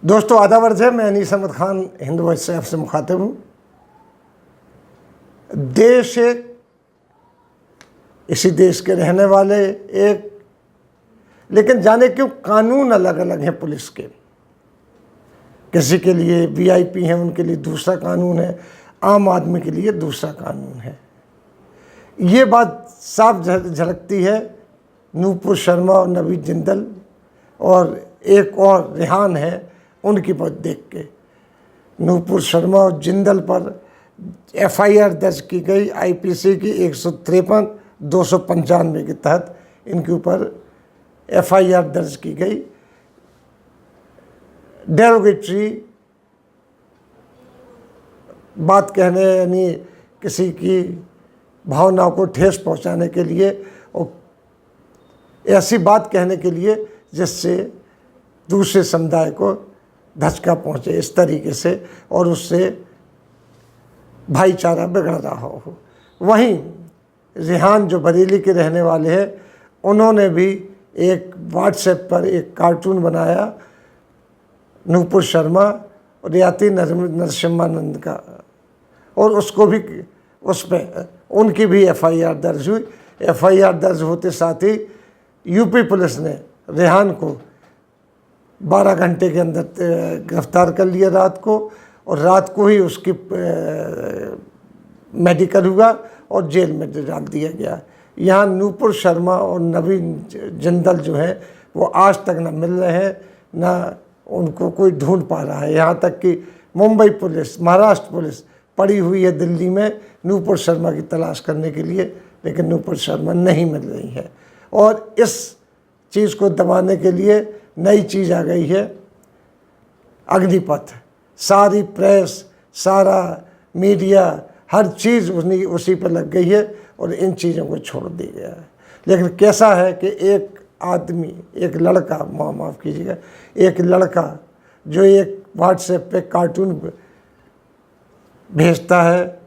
दोस्तों आदाब अर्ज़ है, मैं अनीस अहमद खान हिंद वॉइस से आपसे मुखातिब हूँ। देश एक, इसी देश के रहने वाले एक, लेकिन जाने क्यों कानून अलग अलग हैं पुलिस के। किसी के लिए वीआईपी हैं, उनके लिए दूसरा कानून है, आम आदमी के लिए दूसरा कानून है। ये बात साफ झलकती है नूपुर शर्मा और नवीन जिंदल और एक और रेहान है, उनकी बात देख के। नूपुर शर्मा और जिंदल पर एफआईआर दर्ज की गई आईपीसी की 153, 295 के तहत इनके ऊपर एफआईआर दर्ज की गई। डेरोगेटरी बात कहने, यानी किसी की भावनाओं को ठेस पहुंचाने के लिए और ऐसी बात कहने के लिए जिससे दूसरे समुदाय को धचका पहुंचे इस तरीके से और उससे भाईचारा बिगड़ रहा हो। वहीं रेहान जो बरेली के रहने वाले हैं, उन्होंने भी एक व्हाट्सएप पर एक कार्टून बनाया नूपुर शर्मा और रियाती नरसिम्हानंद का, और उसको भी उस पर उनकी भी एफआईआर दर्ज हुई। एफआईआर दर्ज होते साथ ही यूपी पुलिस ने रेहान को 12 घंटे के अंदर गिरफ्तार कर लिया रात को, और रात को ही उसकी मेडिकल हुआ और जेल में डाल दिया गया। यहाँ नूपुर शर्मा और नवीन जिंदल जो हैं वो आज तक ना मिल रहे हैं, ना उनको कोई ढूंढ पा रहा है। यहाँ तक कि मुंबई पुलिस, महाराष्ट्र पुलिस पड़ी हुई है दिल्ली में नूपुर शर्मा की तलाश करने के लिए, लेकिन नूपुर शर्मा नहीं मिल रही है। और इस चीज़ को दबाने के लिए नई चीज़ आ गई है, अग्निपथ। सारी प्रेस, सारा मीडिया, हर चीज़ उसी पर लग गई है और इन चीज़ों को छोड़ दी गया है। लेकिन कैसा है कि एक आदमी, एक लड़का, माफ़ कीजिएगा, एक लड़का जो एक व्हाट्सएप पे कार्टून भेजता है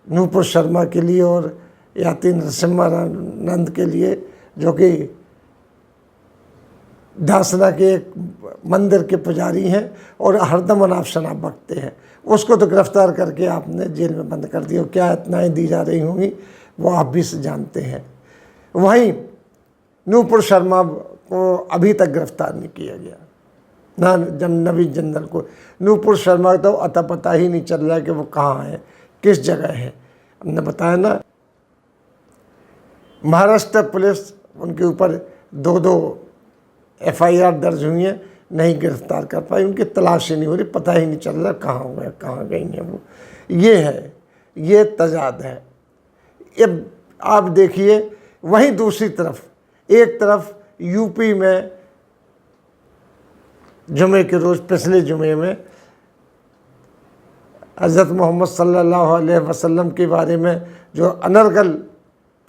नूपुर शर्मा के लिए और याती नरसिम्हानंद के लिए, जो कि दासना के एक मंदिर के पुजारी हैं और हरदम अनाप शनाप बकते हैं, उसको तो गिरफ्तार करके आपने जेल में बंद कर दिया। क्या इतनाएँ दी जा रही होंगी वो आप भी जानते हैं। वहीं नूपुर शर्मा को अभी तक गिरफ्तार नहीं किया गया, ना जब नवीन जिंदल को। नूपुर शर्मा तो अता पता ही नहीं चल रहा है कि वो कहाँ है, किस जगह है। हमने बताया ना, महाराष्ट्र पुलिस उनके ऊपर 2 एफआईआर दर्ज हुई हैं, नहीं गिरफ्तार कर पाई, उनकी तलाश ही नहीं हो रही, पता ही नहीं चल रहा कहाँ हुए, कहाँ गई हैं वो। ये है, ये तजाद है। अब आप देखिए, वहीं दूसरी तरफ, एक तरफ यूपी में जुमे के रोज़, पिछले जुमे में हज़रत मोहम्मद सल्लल्लाहु अलैहि वसल्लम के बारे में जो अनर्गल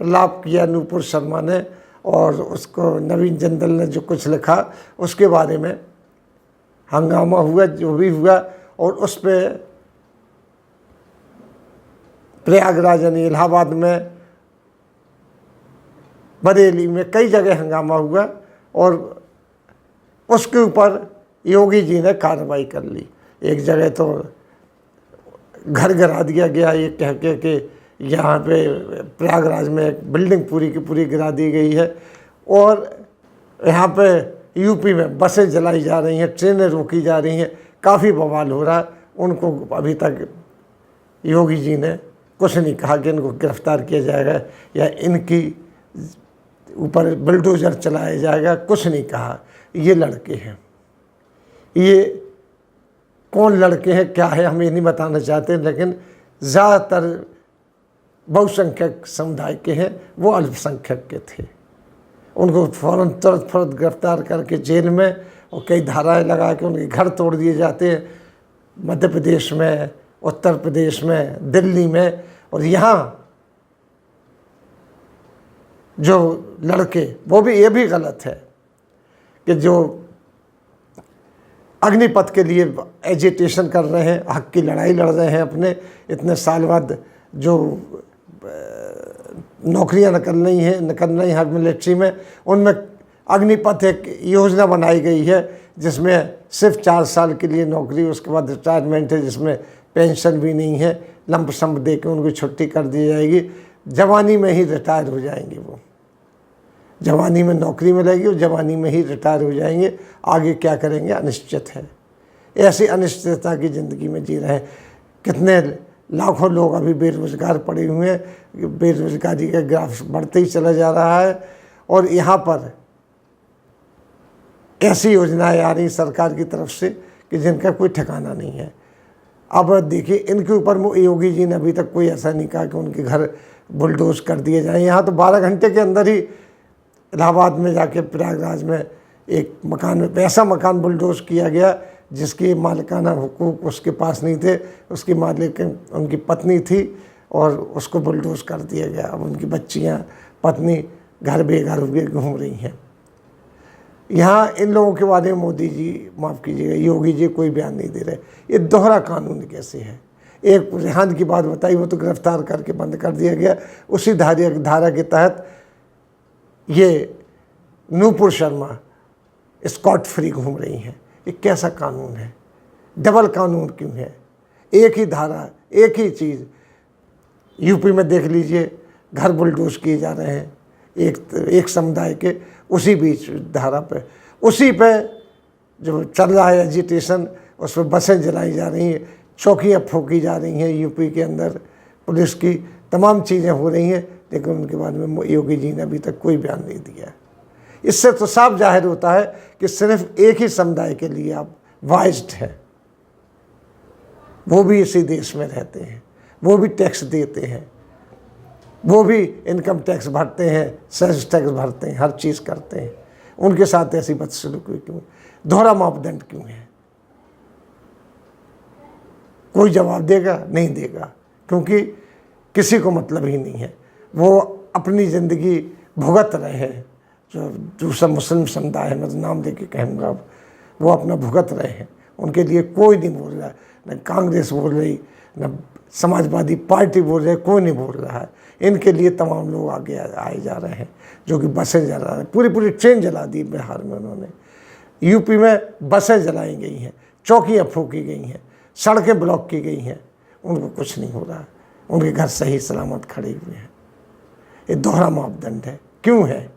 प्रलाप किया नूपुर शर्मा ने, और उसको नवीन जिंदल ने जो कुछ लिखा, उसके बारे में हंगामा हुआ जो भी हुआ, और उस पर प्रयागराज यानी इलाहाबाद में, बरेली में, कई जगह हंगामा हुआ और उसके ऊपर योगी जी ने कार्रवाई कर ली। एक जगह तो घर गिरा दिया गया, ये कह के कि यहाँ पे प्रयागराज में एक बिल्डिंग पूरी की पूरी गिरा दी गई है, और यहाँ पे यूपी में बसें जलाई जा रही हैं, ट्रेनें रोकी जा रही हैं, काफ़ी बवाल हो रहा है। उनको अभी तक योगी जी ने कुछ नहीं कहा कि इनको गिरफ्तार किया जाएगा या इनकी ऊपर बुलडोज़र चलाया जाएगा, कुछ नहीं कहा। ये लड़के हैं, ये कौन लड़के हैं क्या है हम ये नहीं बताना चाहते, लेकिन ज़्यादातर बहुसंख्यक समुदाय के हैं, वो अल्पसंख्यक के थे। उनको फ़ौरन तुरंत गिरफ्तार करके जेल में, और कई धाराएं लगा के उनके घर तोड़ दिए जाते हैं, मध्य प्रदेश में, उत्तर प्रदेश में, दिल्ली में। और यहाँ जो लड़के, वो भी, ये भी गलत है कि जो अग्निपथ के लिए एजिटेशन कर रहे हैं, हक की लड़ाई लड़ रहे हैं अपने, इतने साल बाद जो नौकरियां निकल रही हैं मिलिट्री में, उनमें अग्निपथ एक योजना बनाई गई है जिसमें सिर्फ 4 साल के लिए नौकरी, उसके बाद रिटायरमेंट है जिसमें पेंशन भी नहीं है, लंप सम दे के उनको छुट्टी कर दी जाएगी, जवानी में ही रिटायर हो जाएंगे। वो जवानी में नौकरी मिलेगी और जवानी में ही रिटायर हो जाएंगे। आगे क्या करेंगे अनिश्चित है। ऐसी अनिश्चितता की ज़िंदगी में जी रहे हैं। कितने लाखों लोग अभी बेरोज़गार पड़े हुए हैं, बेरोज़गारी का ग्राफ बढ़ते ही चला जा रहा है। और यहाँ पर ऐसी योजनाएं आ रही सरकार की तरफ से कि जिनका कोई ठिकाना नहीं है। अब देखिए, इनके ऊपर योगी जी ने अभी तक कोई ऐसा नहीं कहा कि उनके घर बुलडोज कर दिए जाएँ। यहाँ तो 12 घंटे के अंदर ही इलाहाबाद में जाके प्रयागराज में एक मकान में ऐसा मकान बुलडोज किया गया जिसकी मालिकाना हुकूक उसके पास नहीं थे, उसकी मालिक उनकी पत्नी थी और उसको बुलडोज कर दिया गया। अब उनकी बच्चियां, पत्नी घर बेघर हुए घूम रही हैं। यहाँ इन लोगों के बारे में मोदी जी, माफ़ कीजिएगा, योगी जी कोई बयान नहीं दे रहे। ये दोहरा कानून कैसे है? एक रेहान की बात बताई, वो तो गिरफ्तार करके बंद कर दिया गया। उसी धारा के तहत ये नूपुर शर्मा स्कॉट फ्री घूम रही हैं। ये कैसा कानून है? डबल कानून क्यों है? एक ही धारा, एक ही चीज़। यूपी में देख लीजिए, घर बुलडोज किए जा रहे हैं एक समुदाय के, उसी बीच धारा पे, उसी पे जो चल रहा है एजिटेशन, उस पर बसें जलाई जा रही हैं, चौकियाँ फूकी जा रही हैं यूपी के अंदर, पुलिस की तमाम चीज़ें हो रही हैं, लेकिन उनके बारे में योगी जी ने अभी तक कोई बयान नहीं दिया। इससे तो साफ जाहिर होता है कि सिर्फ एक ही समुदाय के लिए आप वाइज्ड हैं। वो भी इसी देश में रहते हैं, वो भी टैक्स देते हैं, वो भी इनकम टैक्स भरते हैं, सेल्स टैक्स भरते हैं, हर चीज़ करते हैं। उनके साथ ऐसी बदसलूकी क्यों? दोहरा मापदंड क्यों है? कोई जवाब देगा? नहीं देगा, क्योंकि किसी को मतलब ही नहीं है। वो अपनी ज़िंदगी भुगत रहे हैं। जो दूसरा मुस्लिम समुदाय है, मैं तो नाम लेके कहूँगा, वो अपना भुगत रहे हैं। उनके लिए कोई नहीं बोल रहा है, न कांग्रेस बोल रही, न समाजवादी पार्टी बोल रही है, कोई नहीं बोल रहा है। इनके लिए तमाम लोग आगे आए जा रहे हैं, जो कि बसें जला रहे हैं। पूरी ट्रेन जला दी बिहार में उन्होंने। यूपी में बसें जलाई गई हैं, चौकियाँ फूकी गई हैं, सड़कें ब्लॉक की गई हैं। उनको कुछ नहीं हो रहा है, उनके घर सही सलामत खड़े हुए हैं। ये दोहरा मापदंड है, क्यों है?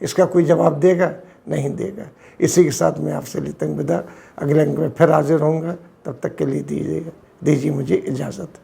इसका कोई जवाब देगा? नहीं देगा। इसी के साथ मैं आपसे लेता हूं विदा। अगले अंक में फिर हाजिर होऊंगा। तब तक के लिए दीजिए मुझे इजाज़त।